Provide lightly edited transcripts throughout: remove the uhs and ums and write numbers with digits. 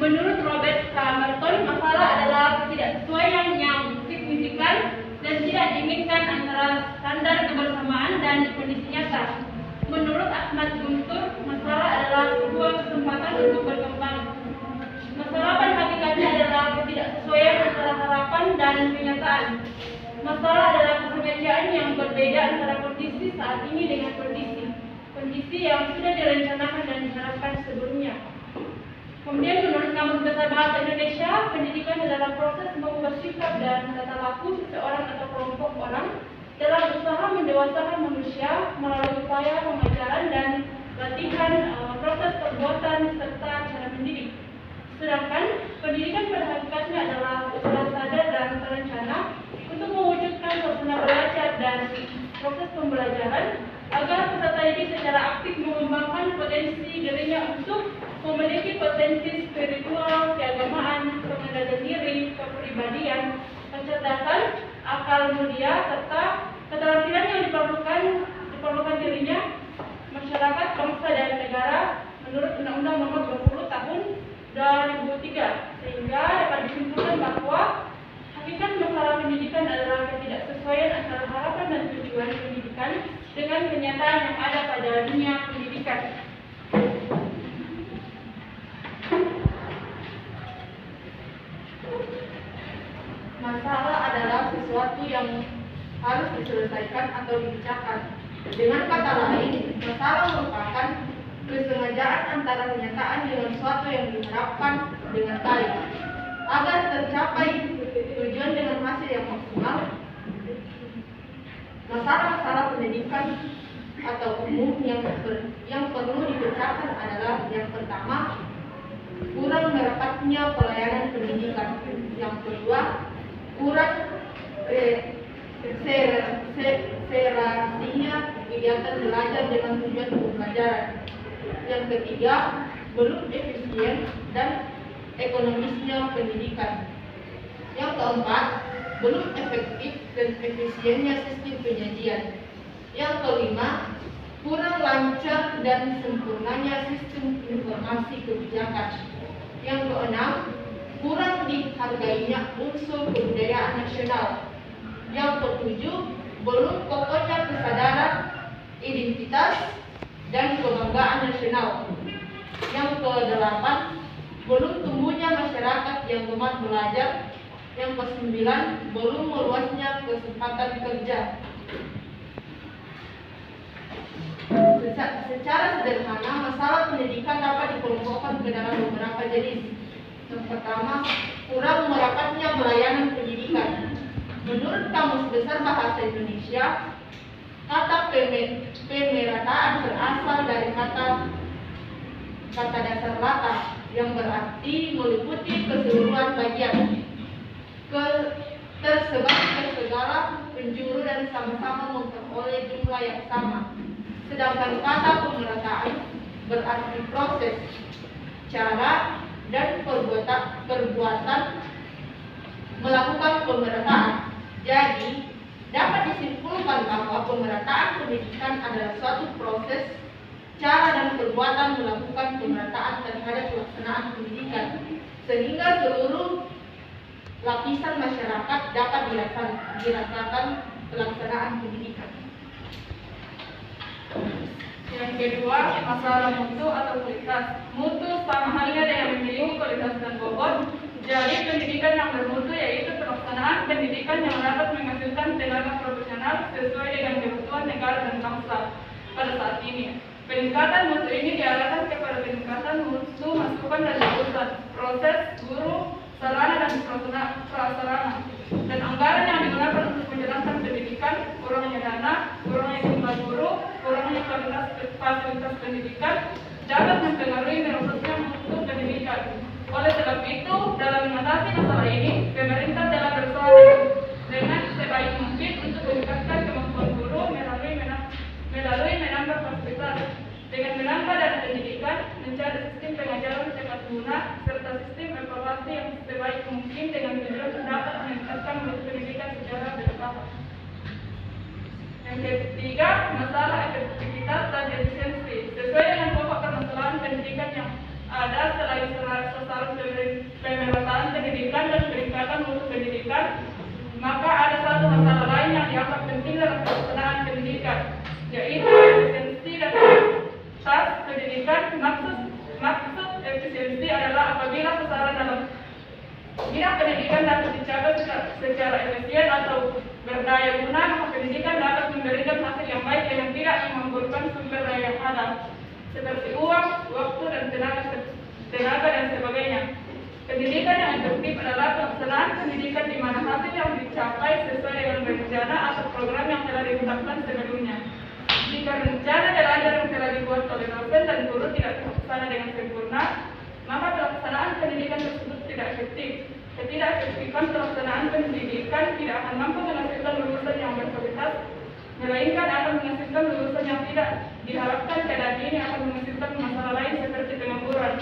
Menurut Robert K. Merton, masalah adalah ketidaksesuaian yang signifikan dan tidak diinginkan antara standar kebersamaan dan kondisi nyata. Menurut Ahmad Guntur, masalah adalah sebuah kesempatan untuk berkembang. Masalah pada hakikatnya adalah ketidaksesuaian antara harapan dan kenyataan. Masalah adalah kesengajaan yang berbeda antara kondisi saat ini dengan kondisi yang sudah direncanakan dan diharapkan sebelumnya. Kemudian menurut Kamus Besar Bahasa Indonesia, pendidikan adalah proses mengubah sikap dan tata laku seseorang atau kelompok orang dalam usaha mendewasakan manusia melalui upaya pengajaran dan latihan proses perbuatan serta cara mendidik. Sedangkan pendidikan pada hakikatnya adalah usaha sadar dan terencana untuk mewujudkan suasana belajar dan proses pembelajaran agar peserta didik secara aktif mengembangkan potensi dirinya untuk memiliki potensi spiritual, keagamaan, pengendalian diri, kepribadian, kecerdasan, akal mulia, serta keterampilan yang diperlukan dirinya, masyarakat, bangsa, dan negara menurut Undang-Undang Nomor 20 Tahun 2003, sehingga dapat disimpulkan bahwa hakikat masalah pendidikan adalah ketidaksesuaian antara harapan dan tujuan pendidikan dengan kenyataan yang ada pada dunia pendidikan. Masalah adalah sesuatu yang harus diselesaikan atau dibicarakan. Dengan kata lain, masalah merupakan kesengajaan antara kenyataan dengan sesuatu yang diharapkan dengan baik. Agar tercapai tujuan dengan hasil yang maksimal, masalah-masalah pendidikan atau umum yang perlu dibicarakan adalah yang pertama, kurang merapatnya pelayanan pendidikan. Yang kedua, kurang serasinya kegiatan belajar dengan tujuan pembelajaran. Yang ketiga, belum efisien dan ekonomisnya pendidikan. Yang keempat, belum efektif dan efisiennya sistem penyajian. Yang kelima, kurang lancar dan sempurnanya sistem informasi kebijakan. Yang keenam, kurang dihargainya unsur kebudayaan nasional. Yang ketujuh, belum kokohnya kesadaran identitas dan kebanggaan nasional. Yang kedelapan, belum tumbuhnya masyarakat yang gemar belajar. Yang kesembilan, belum meluasnya kesempatan kerja. Secara sederhana, masalah pendidikan dapat dikelompokkan ke dalam beberapa jenis. Yang pertama, kurang merapatnya pelayanan pendidikan. Menurut Kamus Besar Bahasa Indonesia, kata pemerataan berasal dari kata dasar lata yang berarti meliputi keseluruhan bagian, tersebar ke segala penjuru dan sama-sama memperoleh jumlah yang sama. Sedangkan kata pemerataan berarti proses, cara, dan perbuatan melakukan pemerataan. Jadi, dapat disimpulkan bahwa pemerataan pendidikan adalah suatu proses, cara, dan perbuatan melakukan pemerataan terhadap pelaksanaan pendidikan, sehingga seluruh lapisan masyarakat dapat dirasakan pelaksanaan pendidikan. Yang kedua, masalah mutu atau kualitas. Mutu sama halnya dengan menyinggung kualitas dan bobot. Jadi pendidikan yang bermutu yaitu pelaksanaan pendidikan yang dapat menghasilkan tenaga profesional sesuai dengan kebutuhan negara dan bangsa pada saat ini. Peningkatan mutu ini diarahkan kepada peningkatan mutu masukan dan lulusan, proses, guru, sarana dan prasarana, dan anggaran yang digunakan untuk menjalankan pendidikan, kurangnya dana, kurangnya jumlah guru, kurangnya fasilitas pendidikan dapat mempengaruhi merosotnya mutu pendidikan. Oleh sebab itu, dalam mengatasi masalah ini, pemerintah telah berusaha dengan sebaik mungkin untuk meningkatkan kemampuan guru melalui menambah fasilitas dengan menambah dana pendidikan, mencari sistem pengajaran tepat guna, serta sistem evaluasi yang sebaik mungkin dengan tujuan dapat meningkatkan mutu pendidikan secara bertahap. Yang ketiga, masalah efektivitas dan efisiensi. Sesuai dengan pokok permasalahan pendidikan yang ada selain sasaran pemerataan pendidikan dan peningkatan mutu pendidikan, maka ada satu masalah lain yang dianggap penting dalam pelaksanaan pendidikan, yaitu efisiensi dan kualitas pendidikan. Maksud efisiensi adalah apabila sasaran dalam bidang pendidikan dapat dicapai secara efisien atau berdaya guna, maka pendidikan dapat memberikan hasil yang baik yang tidak memerlukan sumber daya yang ada, seperti uang, waktu, dan tenaga dan sebagainya. Pendidikan yang efektif adalah pelaksanaan pendidikan di mana hasil yang dicapai sesuai dengan rencana atau program yang telah ditetapkan sebelumnya. Jika rencana belajar yang telah dibuat oleh dosen dan guru tidak terlaksana dengan sempurna, maka pelaksanaan pendidikan tersebut tidak efektif. Ketidakefektifan pelaksanaan pendidikan tidak akan mampu menghasilkan lulusan yang berkualitas, melainkan akan menghasilkan lulusan yang tidak diharapkan. Keadaan ini akan menghasilkan masalah lain seperti pengangguran.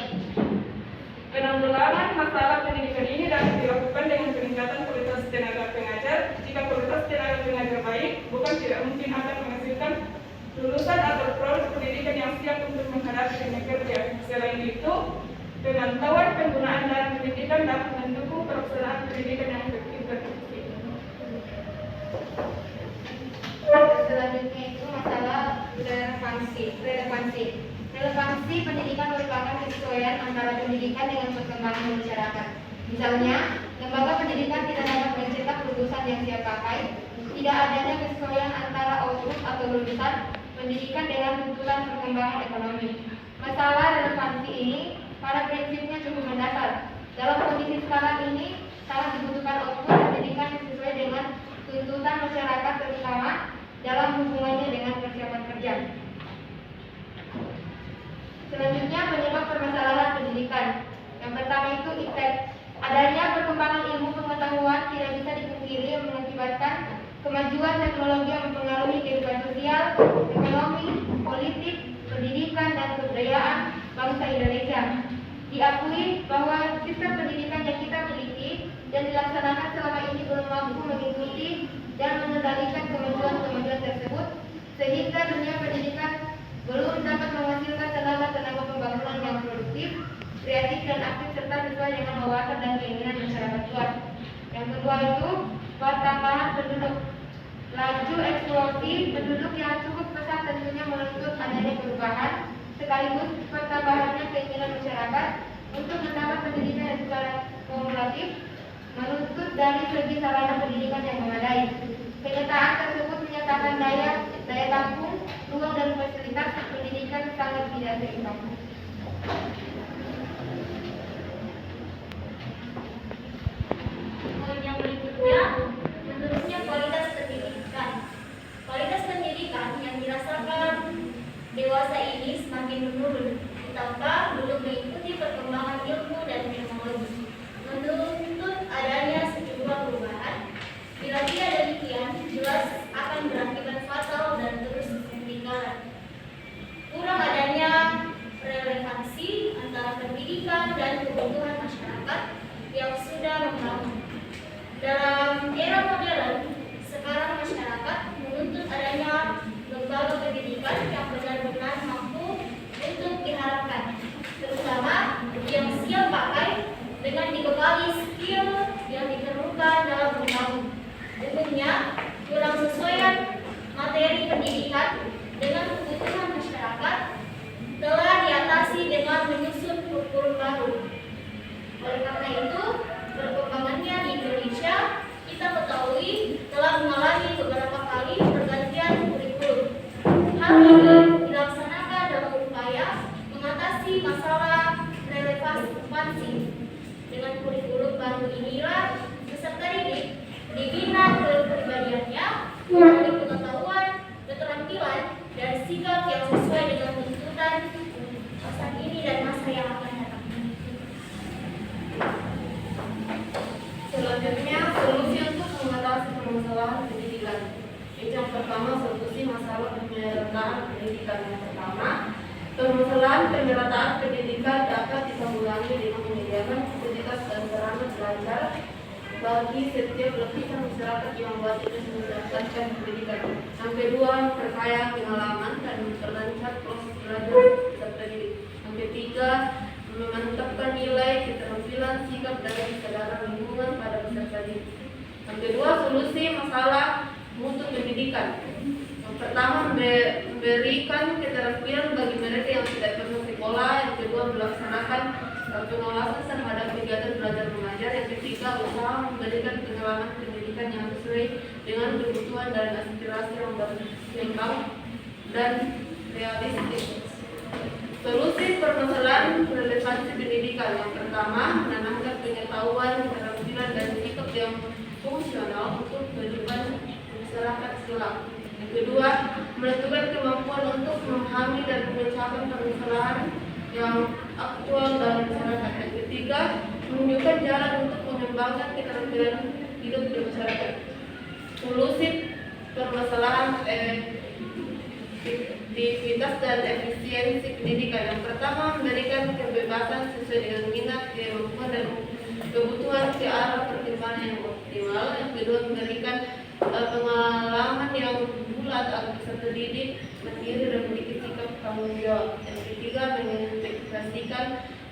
Penanggulangan masalah pendidikan ini dapat dilakukan dengan peningkatan kualitas tenaga pengajar. Jika kualitas tenaga pengajar baik, bukan tidak mungkin akan menghasilkan lulusan atau produk pendidikan yang siap untuk menghadapi dunia kerja. Selain itu, pemantauan penggunaan dana pendidikan dapat mendukung pelaksanaan pendidikan yang efektif dan efisien. Selanjutnya itu masalah relevansi. Relevansi pendidikan merupakan kesesuaian antara pendidikan dengan perkembangan masyarakat. Misalnya, lembaga pendidikan tidak dapat mencetak lulusan yang siap pakai. Tidak adanya kesesuaian antara output atau lulusan pendidikan dengan tuntutan perkembangan ekonomi. Masalah relevansi ini pada prinsipnya cukup mendasar. Dalam kondisi sekarang ini sangat dibutuhkan output pendidikan yang sesuai dengan tuntutan masyarakat, terutama dalam hubungannya dengan persiapan kerja. Selanjutnya, penyebab permasalahan pendidikan. Yang pertama itu iptek. Adanya perkembangan ilmu pengetahuan tidak bisa dipungkiri mengakibatkan kemajuan teknologi yang mempengaruhi kehidupan sosial, ekonomi, politik, pendidikan, dan kebudayaan bangsa Indonesia. Diakui bahwa sistem pendidikan yang kita miliki dan dilaksanakan selama ini belum mampu mengikuti dan mengendalikan kemajuan-kemajuan tersebut, sehingga dunia pendidikan belum dapat menghasilkan tenaga pembangunan yang produktif, kreatif, dan aktif serta sesuai dengan wawasan dan keinginan masyarakat luas. Yang kedua itu pertambahan penduduk. Laju eksplorasi penduduk yang cukup pesat tentunya menuntut adanya perubahan, sekaligus pertambahannya keinginan masyarakat untuk mendapat pendidikan yang secara kumulatif, menuntut dari segi sarana pendidikan yang memadai. Kenyataan tersebut menyatakan daya tampung, ruang, dan fasilitas pendidikan sangat tidak seimbang. Yang berikutnya, menurutnya kualitas pendidikan. Kualitas pendidikan yang dirasakan dewasa ini semakin menurun, ditambah belum mengikuti perkembangan ilmu dan teknologi, menuntut adanya sejumlah perubahan. Bila tidak demikian, jelas akan berakibat fatal dan terus ketinggalan. Kurang adanya relevansi antara pendidikan dan kebutuhan masyarakat yang sudah membangun. Dalam era modern, sekarang masyarakat menuntut adanya lembaga pendidikan yang benar-benar mampu untuk diharapkan, terutama yang siap pakai dengan dibekali skill yang diperlukan dalam membangun. Umumnya, kurang sesuaian materi pendidikan dengan kebutuhan masyarakat telah diatasi dengan menyusun kurikulum baru. Oleh karena itu, perkembangannya di Indonesia kita ketahui telah mengalami beberapa kali pergantian kurikulum. Hal ini dilaksanakan dalam upaya mengatasi masalah relevansi. Dengan kurikulum baru inilah peserta didik dibina kepribadiannya, memiliki pengetahuan, keterampilan, dan sikap yang sesuai dengan tuntutan masa ini dan masa yang akan datang. Selanjutnya, solusi untuk mengatasi permasalahan pendidikan. Yang pertama, solusi masalah pemerataan pendidikan. Yang pertama, permasalahan pemerataan pendidikan dapat ditanggulangi dengan menyediakan fasilitas dan sarana belajar bagi setiap lapisan masyarakat yang wajib mendapatkan pendidikan. Yang kedua, perkaya pengalaman dan memperlancar proses belajar peserta didik. Yang ketiga, solusi masalah mutu pendidikan. Yang pertama, memberikan keterampilan bagi mereka yang tidak pernah sekolah. Yang kedua, melaksanakan pengawasan terhadap kegiatan belajar mengajar. Yang ketiga, usaha memberikan pengalaman pendidikan yang sesuai dengan kebutuhan dan aspirasi yang berkembang dan realistis. Solusi permasalahan relevansi pendidikan. Yang pertama, menanamkan pengetahuan, keterampilan, dan sikap yang fungsional untuk kehidupan masyarakat kelak. Yang kedua, menentukan kemampuan untuk memahami dan memecahkan permasalahan yang aktual dalam masyarakat. Yang ketiga, menunjukkan jalan untuk mengembangkan keterampilan hidup di masyarakat. Solusi permasalahan efektivitas dan efisiensi pendidikan. Yang pertama, memberikan kebebasan sesuai dengan minat, kemampuan, dan kebutuhan ke arah perkembangan yang optimal. Yang kedua, memberikan pengalaman yang bulat agar peserta didik mandiri dan memiliki sikap tanggung jawab. Yang ketiga, mengintegrasikan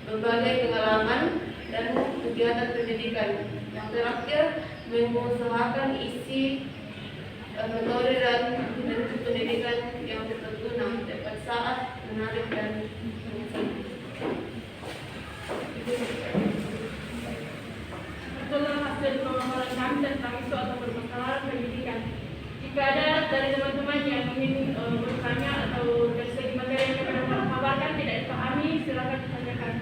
berbagai pengalaman dan kegiatan pendidikan. Yang terakhir, mengusahakan isi metode dan dimensi pendidikan yang tepat guna, tepat saat, menarik dan fungsi. Itulah hasil pemaparan kami tentang isu atau permasalahan pendidikan. Jika ada dari teman-teman yang ingin bertanya atau dari segi materi yang kami paparkan tidak dipahami, silakan ditanyakan.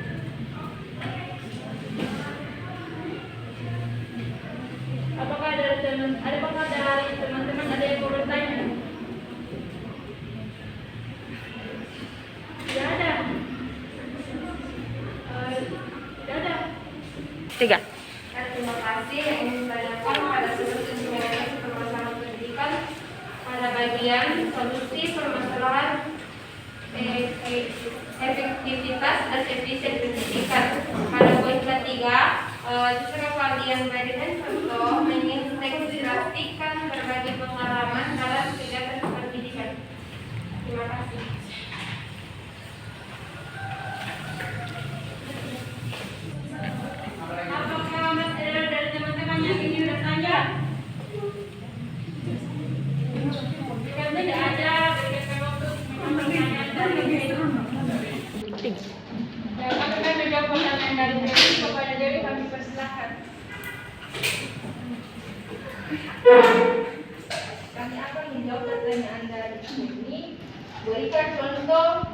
Apakah dari teman-teman ada yang mau bertanya? Tidak ada. Tidak ada. 3. Terima kasih yang ingin ditanyakan pada solusi permasalahan pendidikan pada bagian solusi permasalahan efektivitas dan efisien pendidikan. Pada poin ketiga, sesuai kalian berikan contoh mengintegrasikan berbagai pengalaman dalam kegiatan pendidikan. Terima kasih. Apakah masih ada dari teman-teman yang ingin bertanya? Jika tidak ada, berikan waktu pertanyaan dari yang akan menjawab pertanyaan dari Dewi kepada Dewi, kami persilahkan. Kami akan menjawab pertanyaan dari ini. Berikan contoh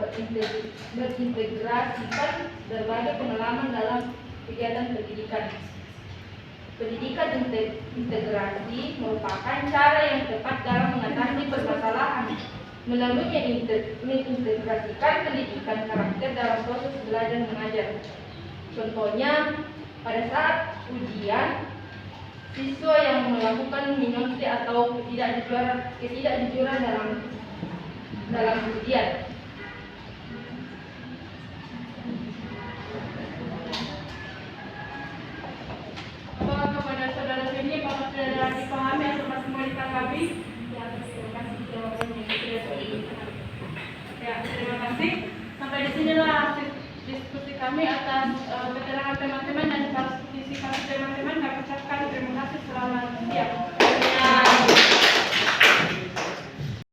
berintegrasikan berbagai pengalaman dalam kegiatan pendidikan. Pendidikan integrasi merupakan cara yang tepat dalam mengatasi permasalahan. Melalui mengintegrasikan pendidikan karakter dalam proses belajar mengajar. Contohnya, pada saat ujian, siswa yang melakukan minoritas atau ketidakjujuran dalam ujian. Apakah kepada saudara sini, apakah sudah dipahami atau masih mau ditanggapi? Ya, terima kasih jawabannya. Ya, terima kasih. Sampai di sinilah diskusi kami atas keterangan teman-teman dan diskusi kami.